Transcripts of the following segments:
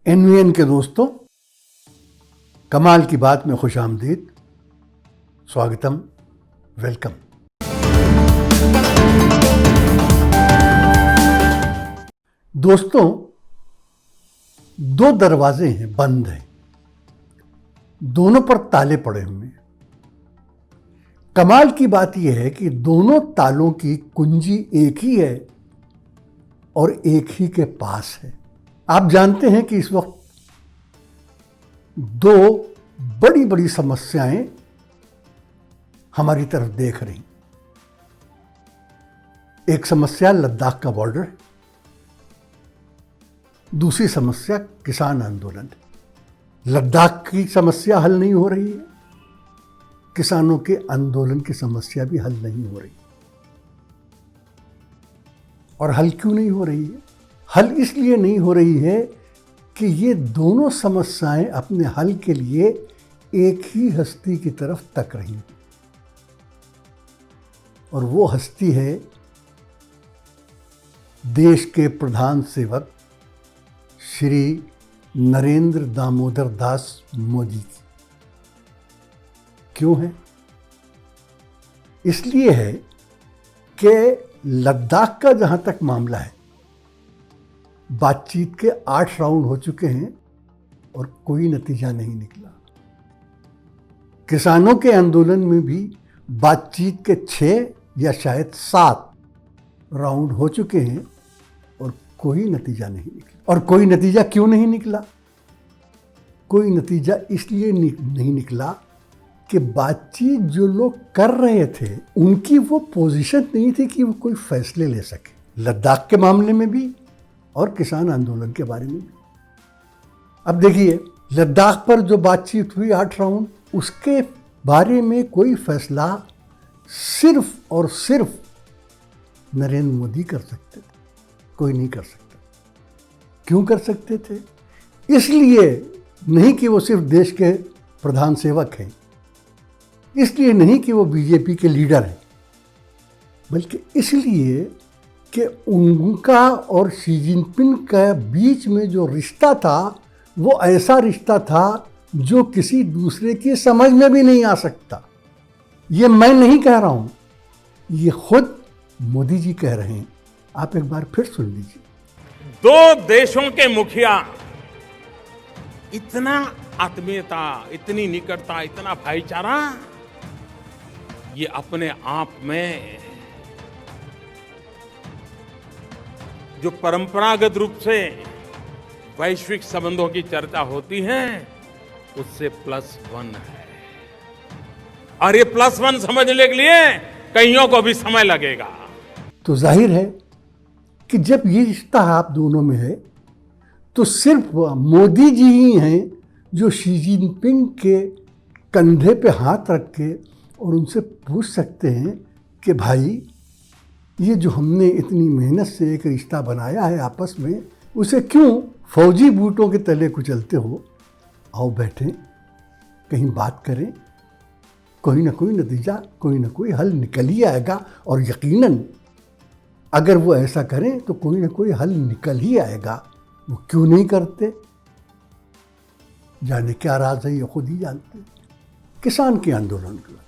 NVN के दोस्तों, कमाल की बात में खुश आमदीद, स्वागतम, वेलकम। दोस्तों, दो दरवाजे हैं, बंद हैं, दोनों पर ताले पड़े हुए हैं। कमाल की बात यह है कि दोनों तालों की कुंजी एक ही है और एक ही के पास है। आप जानते हैं कि इस वक्त दो बड़ी बड़ी समस्याएं हमारी तरफ देख रही। एक समस्या लद्दाख का बॉर्डर है, दूसरी समस्या किसान आंदोलन है। लद्दाख की समस्या हल नहीं हो रही है, किसानों के आंदोलन की समस्या भी हल नहीं हो रही। और हल क्यों नहीं हो रही है? हल इसलिए नहीं हो रही है कि ये दोनों समस्याएं अपने हल के लिए एक ही हस्ती की तरफ तक रही हैं, और वो हस्ती है देश के प्रधान सेवक श्री नरेंद्र दामोदर दास मोदी की। क्यों है? इसलिए है कि लद्दाख का जहां तक मामला है, बातचीत के 8 राउंड हो चुके हैं और कोई नतीजा नहीं निकला। किसानों के आंदोलन में भी बातचीत के 6 या शायद 7 राउंड हो चुके हैं और कोई नतीजा नहीं निकला। और कोई नतीजा क्यों नहीं निकला? कोई नतीजा इसलिए नहीं निकला कि बातचीत जो लोग कर रहे थे उनकी वो पोजीशन नहीं थी कि वो कोई फैसले ले सके, लद्दाख के मामले में भी और किसान आंदोलन के बारे में भी। अब देखिए, लद्दाख पर जो बातचीत हुई 8 राउंड, उसके बारे में कोई फैसला सिर्फ और सिर्फ नरेंद्र मोदी कर सकते थे, कोई नहीं कर सकता। क्यों कर सकते थे? इसलिए नहीं कि वो सिर्फ देश के प्रधान सेवक हैं, इसलिए नहीं कि वो बीजेपी के लीडर हैं, बल्कि इसलिए कि उनका और शी जिनपिंग के बीच में जो रिश्ता था वो ऐसा रिश्ता था जो किसी दूसरे की समझ में भी नहीं आ सकता। ये मैं नहीं कह रहा हूं, ये खुद मोदी जी कह रहे हैं। आप एक बार फिर सुन लीजिए। दो देशों के मुखिया, इतना आत्मीयता, इतनी निकटता, इतना भाईचारा, ये अपने आप में जो परंपरागत रूप से वैश्विक संबंधों की चर्चा होती है उससे +1 है। और ये +1 समझने के लिए कईयों को भी समय लगेगा। तो जाहिर है कि जब ये रिश्ता आप दोनों में है तो सिर्फ मोदी जी ही हैं जो शी जिनपिंग के कंधे पे हाथ रख के और उनसे पूछ सकते हैं कि भाई, ये जो हमने इतनी मेहनत से एक रिश्ता बनाया है आपस में, उसे क्यों फौजी बूटों के तले कुचलते हो? आओ बैठें, कहीं बात करें, कोई ना कोई नतीजा, कोई ना कोई हल निकल ही आएगा। और यकीनन अगर वो ऐसा करें तो कोई ना कोई हल निकल ही आएगा। वो क्यों नहीं करते? जाने क्या राज है, ये खुद ही जानते हैं। किसान के आंदोलन के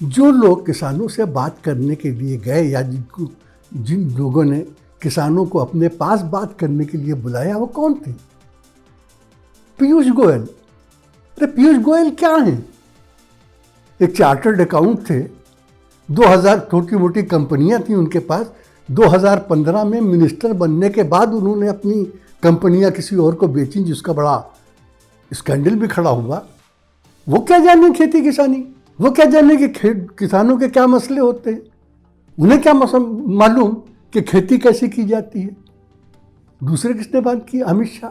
जो लोग किसानों से बात करने के लिए गए, या जिन लोगों ने किसानों को अपने पास बात करने के लिए बुलाया, वो कौन थे? पीयूष गोयल। अरे पीयूष गोयल क्या हैं? एक चार्टर्ड अकाउंट थे, 2000 छोटी मोटी कंपनियां थी उनके पास। 2015 में मिनिस्टर बनने के बाद उन्होंने अपनी कंपनियां किसी और को बेची, जिसका बड़ा स्कैंडल भी खड़ा हुआ। वो क्या जाने खेती किसानी, वो क्या जाने कि किसानों के क्या मसले होते हैं, उन्हें क्या मालूम कि खेती कैसे की जाती है। दूसरे किसने बात की? अमित शाह।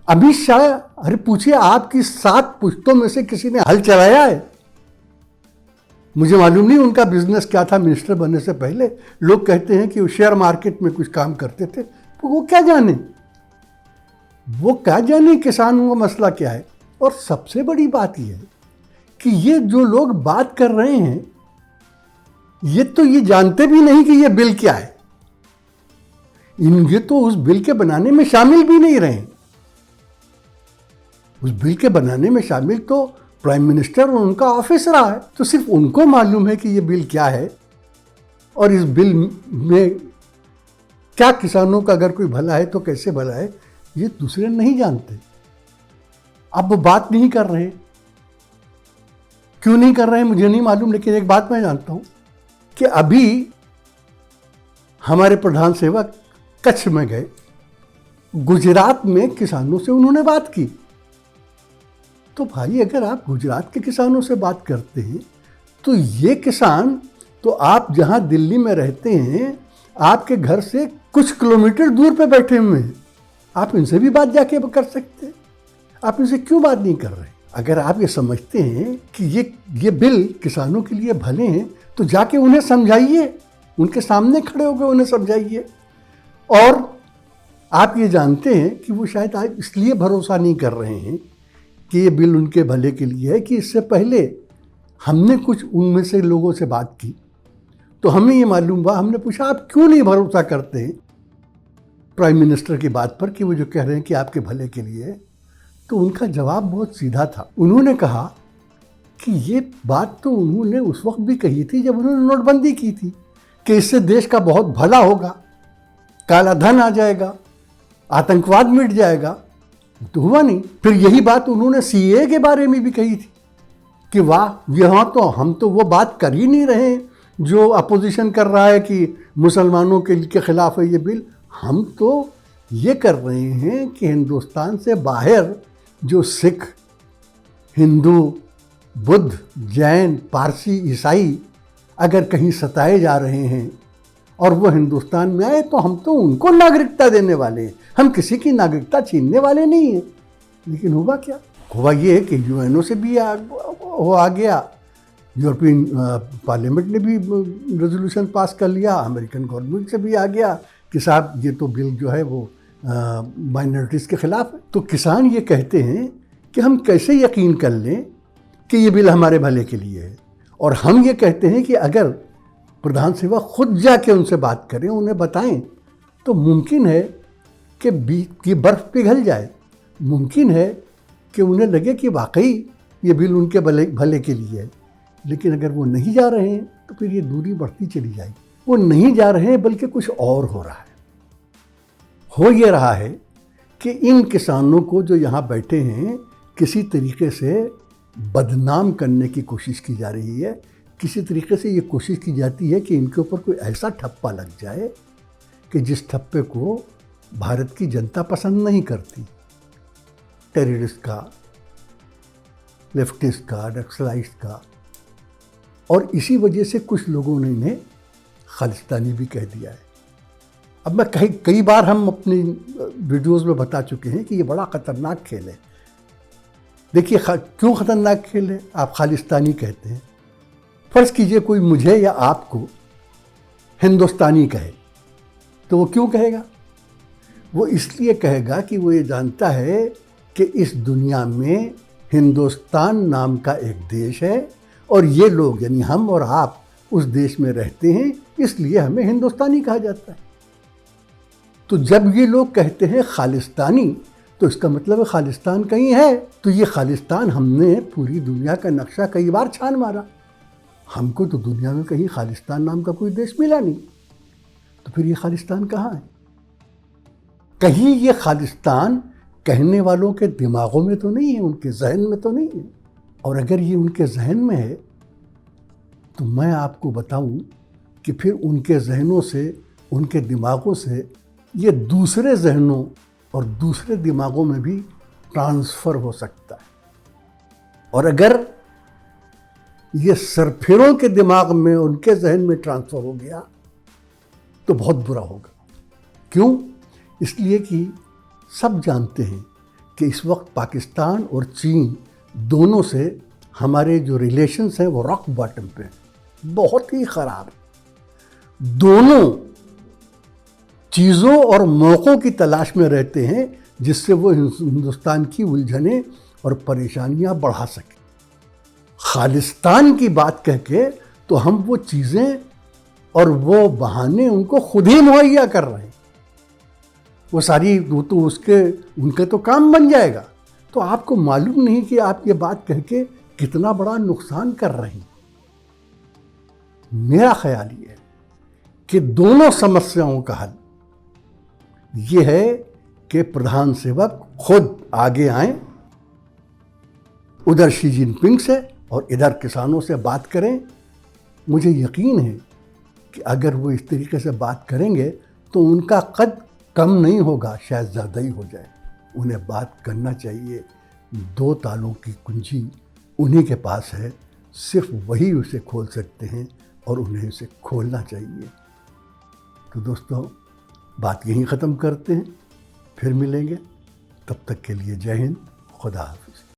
अमित शाह, अरे पूछिए, आपकी 7 पुश्तों में से किसी ने हल चलाया है? मुझे मालूम नहीं उनका बिजनेस क्या था मिनिस्टर बनने से पहले। लोग कहते हैं कि वो शेयर मार्केट में कुछ काम करते थे, तो वो क्या जाने, वो क्या जाने किसानों का मसला क्या है। और सबसे बड़ी बात यह है कि ये जो लोग बात कर रहे हैं, ये तो ये जानते भी नहीं कि ये बिल क्या है। ये तो उस बिल के बनाने में शामिल भी नहीं रहे। उस बिल के बनाने में शामिल तो प्राइम मिनिस्टर और उनका ऑफिस रहा है, तो सिर्फ उनको मालूम है कि ये बिल क्या है और इस बिल में क्या किसानों का अगर कोई भला है तो कैसे भला है, ये दूसरे नहीं जानते। अब वो बात नहीं कर रहे, क्यों नहीं कर रहे हैं मुझे नहीं मालूम, लेकिन एक बात मैं जानता हूं कि अभी हमारे प्रधान सेवक कच्छ में गए, गुजरात में किसानों से उन्होंने बात की। तो भाई अगर आप गुजरात के किसानों से बात करते हैं तो ये किसान तो आप जहां दिल्ली में रहते हैं आपके घर से कुछ किलोमीटर दूर पे बैठे हुए हैं, आप इनसे भी बात जाके कर सकते हैं। आप इनसे क्यों बात नहीं कर रहे? अगर आप ये समझते हैं कि ये बिल किसानों के लिए भले हैं तो जाके उन्हें समझाइए, उनके सामने खड़े होकर उन्हें समझाइए। और आप ये जानते हैं कि वो शायद आज इसलिए भरोसा नहीं कर रहे हैं कि ये बिल उनके भले के लिए है कि इससे पहले हमने कुछ उनमें से लोगों से बात की तो हमें ये मालूम हुआ, हमने पूछा आप क्यों नहीं भरोसा करते हैं प्राइम मिनिस्टर की बात पर कि वो जो कह रहे हैं कि आपके भले के लिए है। तो उनका जवाब बहुत सीधा था। उन्होंने कहा कि ये बात तो उन्होंने उस वक्त भी कही थी जब उन्होंने नोटबंदी की थी कि इससे देश का बहुत भला होगा, काला धन आ जाएगा, आतंकवाद मिट जाएगा। तो हुआ नहीं। फिर यही बात उन्होंने सीए के बारे में भी कही थी कि वाह यहाँ तो हम तो वो बात कर ही नहीं रहे जो अपोजिशन कर रहा है कि मुसलमानों के खिलाफ है ये बिल। हम तो ये कर रहे हैं कि हिंदुस्तान से बाहर जो सिख, हिंदू, बुद्ध, जैन, पारसी, ईसाई अगर कहीं सताए जा रहे हैं और वो हिंदुस्तान में आए तो हम तो उनको नागरिकता देने वाले हैं, हम किसी की नागरिकता छीनने वाले नहीं हैं। लेकिन हुआ क्या? हुआ ये कि यूएनओ से भी वो आ गया, यूरोपियन पार्लियामेंट ने भी रेजोल्यूशन पास कर लिया, अमेरिकन गवर्नमेंट से भी आ गया कि साहब ये तो बिल जो है वो माइनॉरिटीज़ के खिलाफ है। तो किसान ये कहते हैं कि हम कैसे यकीन कर लें कि ये बिल हमारे भले के लिए है। और हम ये कहते हैं कि अगर प्रधान सेवक खुद जाके उनसे बात करें, उन्हें बताएं, तो मुमकिन है कि बर्फ़ पिघल जाए, मुमकिन है कि उन्हें लगे कि वाकई ये बिल उनके भले के लिए है। लेकिन अगर वो नहीं जा रहे हैं तो फिर ये दूरी बढ़ती चली जाएगी। वो नहीं जा रहे हैं बल्कि कुछ और हो रहा है। हो ये रहा है कि इन किसानों को जो यहाँ बैठे हैं किसी तरीके से बदनाम करने की कोशिश की जा रही है। किसी तरीके से ये कोशिश की जाती है कि इनके ऊपर कोई ऐसा ठप्पा लग जाए कि जिस ठप्पे को भारत की जनता पसंद नहीं करती। टेररिस्ट का, लेफ्टिस्ट का, नक्सलाइस्ट का। और इसी वजह से कुछ लोगों ने इन्हें खालिस्तानी भी कह दिया है। अब मैं कई बार हम अपनी वीडियोस में बता चुके हैं कि ये बड़ा ख़तरनाक खेल है। देखिए क्यों ख़तरनाक खेल है? आप खालिस्तानी कहते हैं, फ़र्ज़ कीजिए कोई मुझे या आपको हिंदुस्तानी कहे तो वो क्यों कहेगा? वो इसलिए कहेगा कि वो ये जानता है कि इस दुनिया में हिंदुस्तान नाम का एक देश है और ये लोग यानी हम और आप उस देश में रहते हैं, इसलिए हमें हिंदुस्तानी कहा जाता है। तो जब ये लोग कहते हैं खालिस्तानी तो इसका मतलब है खालिस्तान कहीं है। तो ये खालिस्तान हमने पूरी दुनिया का नक्शा कई बार छान मारा, हमको तो दुनिया में कहीं खालिस्तान नाम का कोई देश मिला नहीं। तो फिर ये खालिस्तान कहाँ है? कहीं ये खालिस्तान कहने वालों के दिमागों में तो नहीं है, उनके जहन में तो नहीं है। और अगर ये उनके जहन में है तो मैं आपको बताऊं कि फिर उनके जहनों से, उनके दिमागों से ये दूसरे जहनों और दूसरे दिमागों में भी ट्रांसफ़र हो सकता है। और अगर ये सरफिरों के दिमाग में, उनके जहन में ट्रांसफ़र हो गया तो बहुत बुरा होगा। क्यों? इसलिए कि सब जानते हैं कि इस वक्त पाकिस्तान और चीन दोनों से हमारे जो रिलेशंस हैं वो रॉक बॉटम पे हैं, बहुत ही ख़राब। दोनों चीज़ों और मौक़ों की तलाश में रहते हैं जिससे वो हिंदुस्तान की उलझनें और परेशानियां बढ़ा सकें। खालिस्तान की बात कह के तो हम वो चीज़ें और वो बहाने उनको खुद ही मुहैया कर रहे हैं। वो सारी वो तो उसके उनके तो काम बन जाएगा। तो आपको मालूम नहीं कि आप ये बात कह के कितना बड़ा नुकसान कर रहे हैं। मेरा ख्याल ये है कि दोनों समस्याओं का हल ये है कि प्रधान सेवक खुद आगे आए, उधर शी जिनपिंग से और इधर किसानों से बात करें। मुझे यकीन है कि अगर वो इस तरीके से बात करेंगे तो उनका कद कम नहीं होगा, शायद ज़्यादा ही हो जाए। उन्हें बात करना चाहिए। 2 तालों की कुंजी उन्हीं के पास है, सिर्फ वही उसे खोल सकते हैं और उन्हें उसे खोलना चाहिए। तो दोस्तों, बात यहीं ख़त्म करते हैं, फिर मिलेंगे। तब तक के लिए जय हिंद, खुदा हाफिज़।